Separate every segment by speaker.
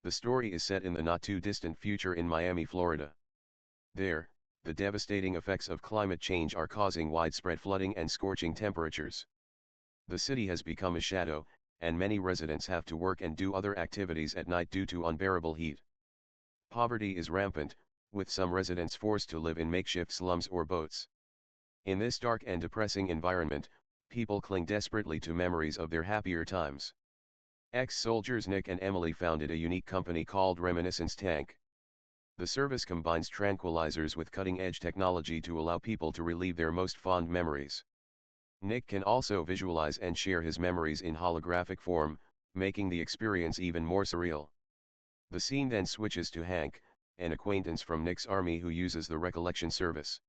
Speaker 1: The story is set in the not-too-distant future in Miami, Florida. There, the devastating effects of climate change are causing widespread flooding and scorching temperatures. The city has become a shadow, and many residents have to work and do other activities at night due to unbearable heat. Poverty is rampant, with some residents forced to live in makeshift slums or boats. In this dark and depressing environment, people cling desperately to memories of their happier times. Ex-soldiers Nick and Emily founded a unique company called Reminiscence Tank. The service combines tranquilizers with cutting-edge technology to allow people to relive their most fond memories. Nick can also visualize and share his memories in holographic form, making the experience even more surreal. The scene then switches to Hank, an acquaintance from Nick's army who uses the recollection service.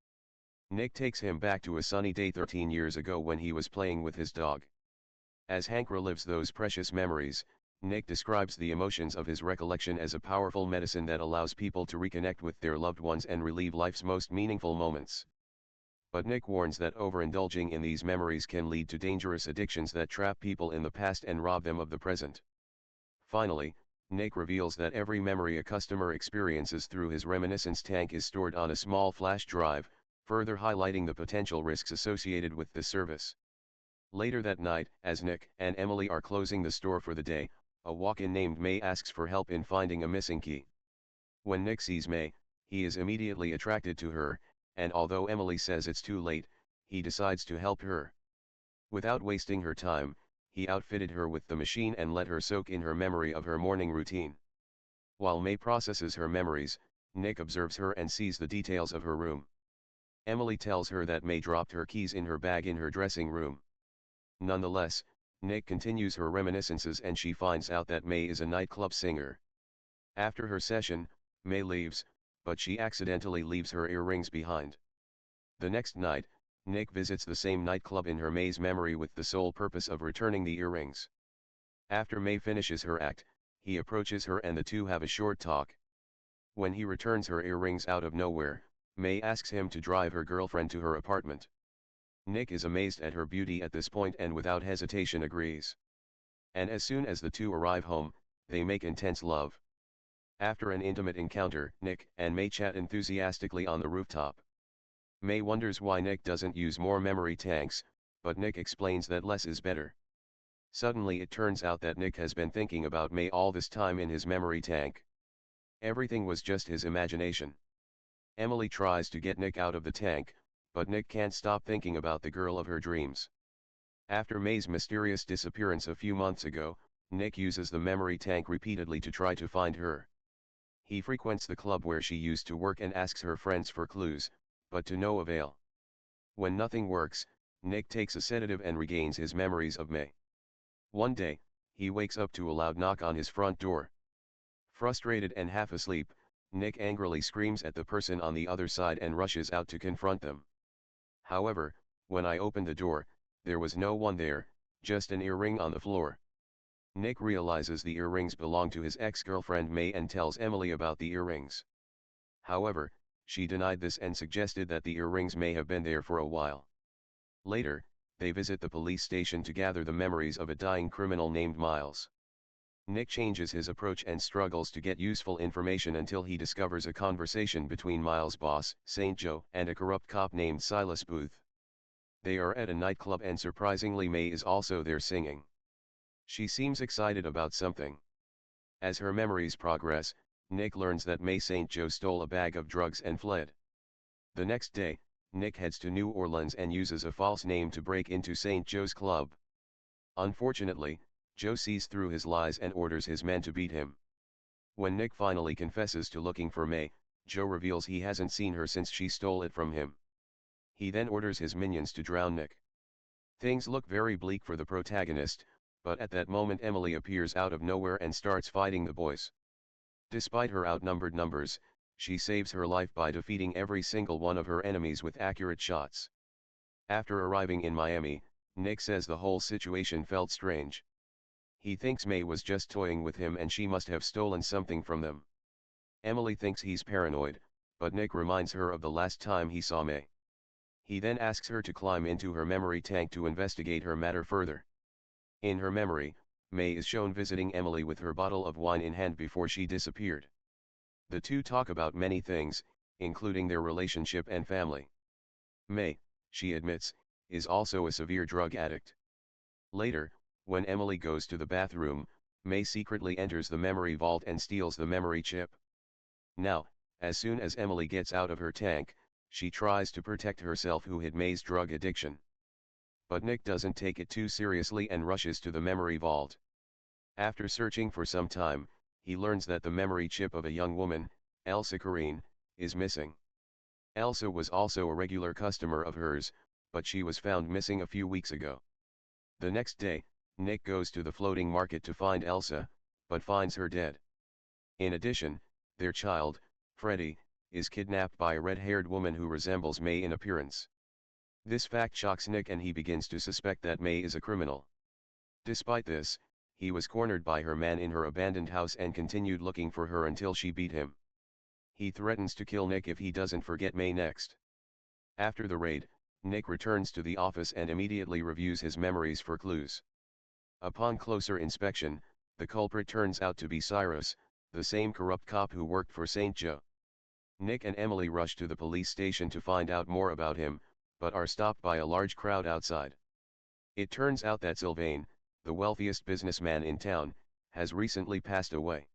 Speaker 1: Nick takes him back to a sunny day 13 years ago when he was playing with his dog. As Hank relives those precious memories, Nick describes the emotions of his recollection as a powerful medicine that allows people to reconnect with their loved ones and relive life's most meaningful moments. But Nick warns that overindulging in these memories can lead to dangerous addictions that trap people in the past and rob them of the present. Finally, Nick reveals that every memory a customer experiences through his reminiscence tank is stored on a small flash drive, further highlighting the potential risks associated with this service. Later that night, as Nick and Emily are closing the store for the day, a walk-in named May asks for help in finding a missing key. When Nick sees May, he is immediately attracted to her, and although Emily says it's too late, he decides to help her. Without wasting her time, he outfitted her with the machine and let her soak in her memory of her morning routine. While May processes her memories, Nick observes her and sees the details of her room. Emily tells her that May dropped her keys in her bag in her dressing room. Nonetheless, Nick continues her reminiscences and she finds out that May is a nightclub singer. After her session, May leaves, but she accidentally leaves her earrings behind. The next night, Nick visits the same nightclub in her May's memory with the sole purpose of returning the earrings. After May finishes her act, he approaches her and the two have a short talk. When he returns her earrings out of nowhere, May asks him to drive her girlfriend to her apartment. Nick is amazed at her beauty at this point and without hesitation agrees. And as soon as the two arrive home, they make intense love. After an intimate encounter, Nick and May chat enthusiastically on the rooftop. May wonders why Nick doesn't use more memory tanks, but Nick explains that less is better. Suddenly it turns out that Nick has been thinking about May all this time in his memory tank. Everything was just his imagination. Emily tries to get Nick out of the tank, but Nick can't stop thinking about the girl of her dreams. After May's mysterious disappearance a few months ago, Nick uses the memory tank repeatedly to try to find her. He frequents the club where she used to work and asks her friends for clues, but to no avail. When nothing works, Nick takes a sedative and regains his memories of May. One day, he wakes up to a loud knock on his front door. Frustrated and half asleep, Nick angrily screams at the person on the other side and rushes out to confront them. However, when I opened the door, there was no one there, just an earring on the floor. Nick realizes the earrings belong to his ex-girlfriend May and tells Emily about the earrings. However, she denied this and suggested that the earrings may have been there for a while. Later, they visit the police station to gather the memories of a dying criminal named Miles. Nick changes his approach and struggles to get useful information until he discovers a conversation between Miles' boss, St. Joe, and a corrupt cop named Silas Booth. They are at a nightclub and surprisingly May is also there singing. She seems excited about something. As her memories progress, Nick learns that May St. Joe stole a bag of drugs and fled. The next day, Nick heads to New Orleans and uses a false name to break into St. Joe's club. Unfortunately, Joe sees through his lies and orders his men to beat him. When Nick finally confesses to looking for May, Joe reveals he hasn't seen her since she stole it from him. He then orders his minions to drown Nick. Things look very bleak for the protagonist, but at that moment Emily appears out of nowhere and starts fighting the boys. Despite her outnumbered numbers, she saves her life by defeating every single one of her enemies with accurate shots. After arriving in Miami, Nick says the whole situation felt strange. He thinks May was just toying with him and she must have stolen something from them. Emily thinks he's paranoid, but Nick reminds her of the last time he saw May. He then asks her to climb into her memory tank to investigate her matter further. In her memory, May is shown visiting Emily with her bottle of wine in hand before she disappeared. The two talk about many things, including their relationship and family. May, she admits, is also a severe drug addict. Later, when Emily goes to the bathroom, May secretly enters the memory vault and steals the memory chip. Now, as soon as Emily gets out of her tank, she tries to protect herself who hid May's drug addiction. But Nick doesn't take it too seriously and rushes to the memory vault. After searching for some time, he learns that the memory chip of a young woman, Elsa Karine, is missing. Elsa was also a regular customer of hers, but she was found missing a few weeks ago. The next day, Nick goes to the floating market to find Elsa, but finds her dead. In addition, their child, Freddie, is kidnapped by a red-haired woman who resembles May in appearance. This fact shocks Nick and he begins to suspect that May is a criminal. Despite this, he was cornered by her man in her abandoned house and continued looking for her until she beat him. He threatens to kill Nick if he doesn't forget May next. After the raid, Nick returns to the office and immediately reviews his memories for clues. Upon closer inspection, the culprit turns out to be Cyrus, the same corrupt cop who worked for St. Joe. Nick and Emily rush to the police station to find out more about him, but are stopped by a large crowd outside. It turns out that Sylvain, the wealthiest businessman in town, has recently passed away.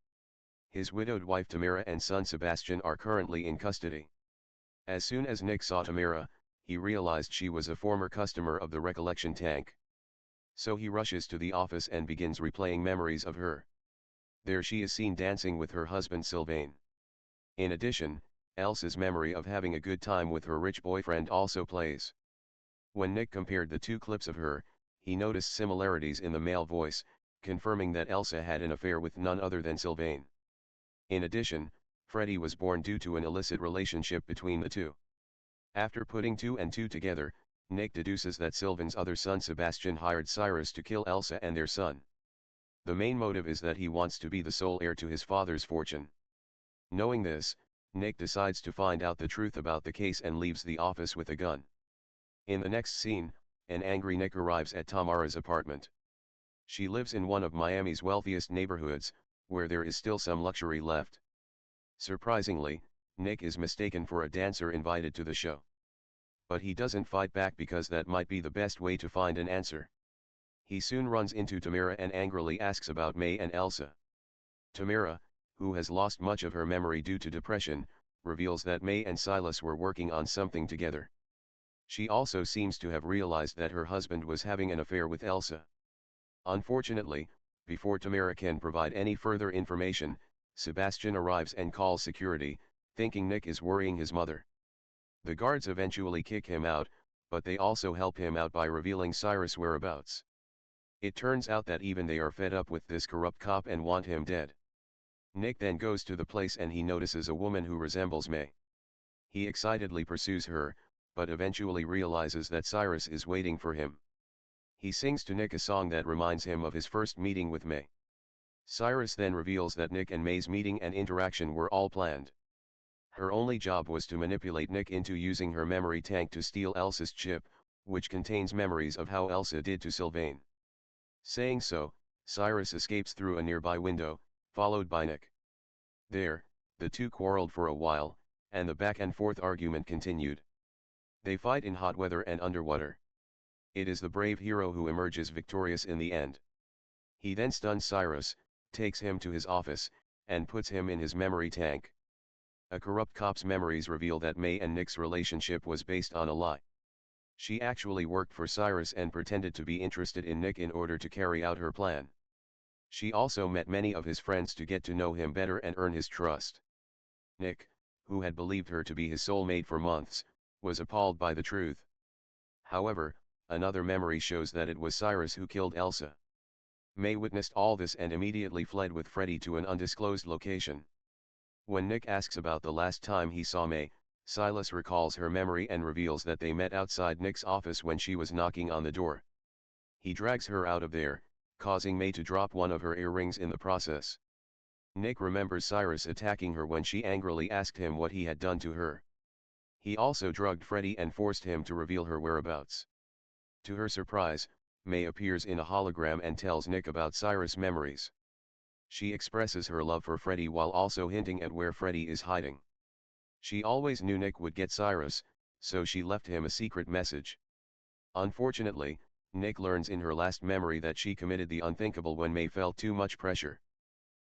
Speaker 1: His widowed wife Tamara and son Sebastian are currently in custody. As soon as Nick saw Tamara, he realized she was a former customer of the recollection tank. So he rushes to the office and begins replaying memories of her. There she is seen dancing with her husband Sylvain. In addition, Elsa's memory of having a good time with her rich boyfriend also plays. When Nick compared the two clips of her, he noticed similarities in the male voice, confirming that Elsa had an affair with none other than Sylvain. In addition, Freddie was born due to an illicit relationship between the two. After putting two and two together, Nick deduces that Sylvain's other son Sebastian hired Cyrus to kill Elsa and their son. The main motive is that he wants to be the sole heir to his father's fortune. Knowing this, Nick decides to find out the truth about the case and leaves the office with a gun. In the next scene, an angry Nick arrives at Tamara's apartment. She lives in one of Miami's wealthiest neighborhoods, where there is still some luxury left. Surprisingly, Nick is mistaken for a dancer invited to the show. But he doesn't fight back because that might be the best way to find an answer. He soon runs into Tamara and angrily asks about May and Elsa. Tamara, who has lost much of her memory due to depression, reveals that May and Silas were working on something together. She also seems to have realized that her husband was having an affair with Elsa. Unfortunately, before Tamara can provide any further information, Sebastian arrives and calls security, thinking Nick is worrying his mother. The guards eventually kick him out, but they also help him out by revealing Cyrus' whereabouts. It turns out that even they are fed up with this corrupt cop and want him dead. Nick then goes to the place and he notices a woman who resembles May. He excitedly pursues her, but eventually realizes that Cyrus is waiting for him. He sings to Nick a song that reminds him of his first meeting with May. Cyrus then reveals that Nick and May's meeting and interaction were all planned. Her only job was to manipulate Nick into using her memory tank to steal Elsa's chip, which contains memories of how Elsa did to Sylvain. Saying so, Cyrus escapes through a nearby window, followed by Nick. There, the two quarreled for a while, and the back-and-forth argument continued. They fight in hot weather and underwater. It is the brave hero who emerges victorious in the end. He then stuns Cyrus, takes him to his office, and puts him in his memory tank. A corrupt cop's memories reveal that May and Nick's relationship was based on a lie. She actually worked for Cyrus and pretended to be interested in Nick in order to carry out her plan. She also met many of his friends to get to know him better and earn his trust. Nick, who had believed her to be his soulmate for months, was appalled by the truth. However, another memory shows that it was Cyrus who killed Elsa. May witnessed all this and immediately fled with Freddie to an undisclosed location. When Nick asks about the last time he saw May, Silas recalls her memory and reveals that they met outside Nick's office when she was knocking on the door. He drags her out of there, causing May to drop one of her earrings in the process. Nick remembers Cyrus attacking her when she angrily asked him what he had done to her. He also drugged Freddie and forced him to reveal her whereabouts. To her surprise, May appears in a hologram and tells Nick about Cyrus' memories. She expresses her love for Freddy while also hinting at where Freddy is hiding. She always knew Nick would get Cyrus, so she left him a secret message. Unfortunately, Nick learns in her last memory that she committed the unthinkable when May felt too much pressure.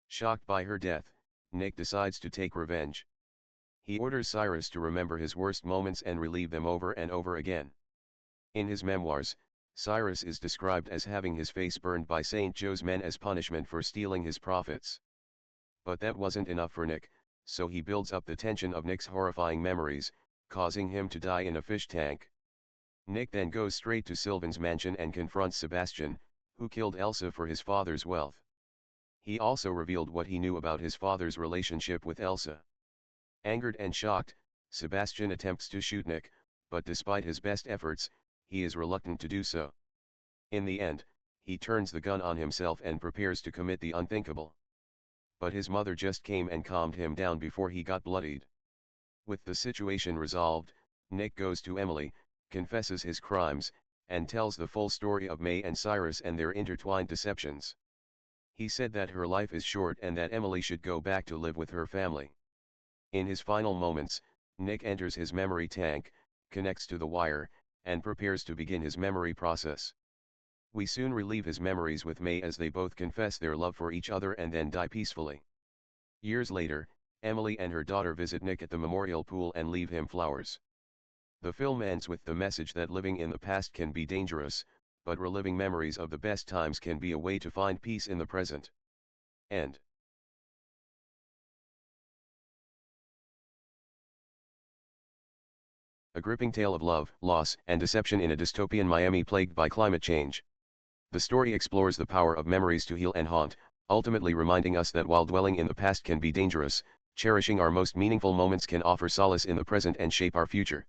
Speaker 1: Shocked by her death, Nick decides to take revenge. He orders Cyrus to remember his worst moments and relive them over and over again. In his memoirs, Cyrus is described as having his face burned by St. Joe's men as punishment for stealing his profits. But that wasn't enough for Nick, so he builds up the tension of Nick's horrifying memories, causing him to die in a fish tank. Nick then goes straight to Sylvan's mansion and confronts Sebastian, who killed Elsa for his father's wealth. He also revealed what he knew about his father's relationship with Elsa. Angered and shocked, Sebastian attempts to shoot Nick, but despite his best efforts, he is reluctant to do so. In the end, he turns the gun on himself and prepares to commit the unthinkable. But his mother just came and calmed him down before he got bloodied. With the situation resolved, Nick goes to Emily, confesses his crimes, and tells the full story of May and Cyrus and their intertwined deceptions. He said that her life is short and that Emily should go back to live with her family. In his final moments, Nick enters his memory tank, connects to the wire, and prepares to begin his memory process. We soon relive his memories with May as they both confess their love for each other and then die peacefully. Years later, Emily and her daughter visit Nick at the memorial pool and leave him flowers. The film ends with the message that living in the past can be dangerous, but reliving memories of the best times can be a way to find peace in the present. End. A gripping tale of love, loss, and deception in a dystopian Miami plagued by climate change. The story explores the power of memories to heal and haunt, ultimately reminding us that while dwelling in the past can be dangerous, cherishing our most meaningful moments can offer solace in the present and shape our future.